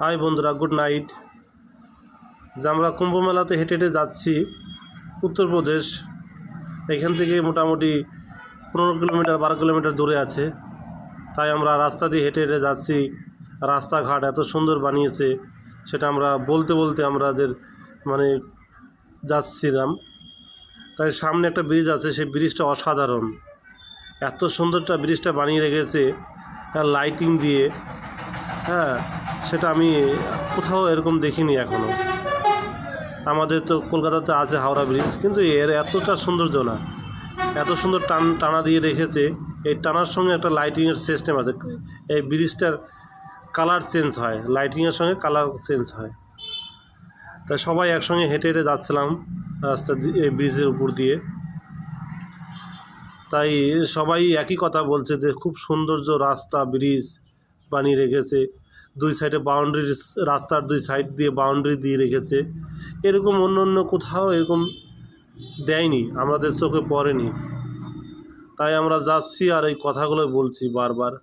High বন্ধুরা, good night. যে আমরা কুম্ভ মেলাতে হেঁটে হেঁটে যাচ্ছি উত্তরপ্রদেশ। এখান থেকে মোটামুটি 15 কিলোমিটার 12 কিলোমিটার দূরে আছে। তাই আমরা রাস্তা দিয়ে হেঁটে হেঁটে যাচ্ছি। রাস্তাঘাট এত সুন্দর বানিয়েছে, সেটা আমরা বলতে বলতে আমাদের মানে যাচ্ছিলাম। তাই সামনে একটা ব্রিজ আছে, সেই ব্রিজটা অসাধারণ। এত সুন্দরটা ব্রিজটা বানিয়ে রেখেছে লাইটিং দিয়ে। হ্যাঁ, সেটা আমি কোথাও এরকম দেখিনি এখনও। আমাদের তো কলকাতাতে আছে হাওড়া ব্রিজ, কিন্তু এর এতটা সৌন্দর্য না। এত সুন্দর টানা দিয়ে রেখেছে। এই টানার সঙ্গে একটা লাইটিংয়ের সিস্টেম আছে। এই ব্রিজটার কালার চেঞ্জ হয়, লাইটিংয়ের সঙ্গে কালার চেঞ্জ হয়। তাই সবাই একসঙ্গে হেঁটে হেঁটে যাচ্ছিলাম রাস্তা এই ব্রিজের উপর দিয়ে। তাই সবাই একই কথা বলছে যে খুব সৌন্দর্য রাস্তা, ব্রিজ বানিয়ে রেখেছে। দুই সাইডে বাউন্ডারি, রাস্তার দুই সাইড দিয়ে বাউন্ডারি দিয়ে রেখেছে। এরকম অন্য অন্য কোথাও এরকম দেয়নি, আমাদের চোখে পড়েনি। তাই আমরা যাচ্ছি আর এই কথাগুলো বলছি বারবার।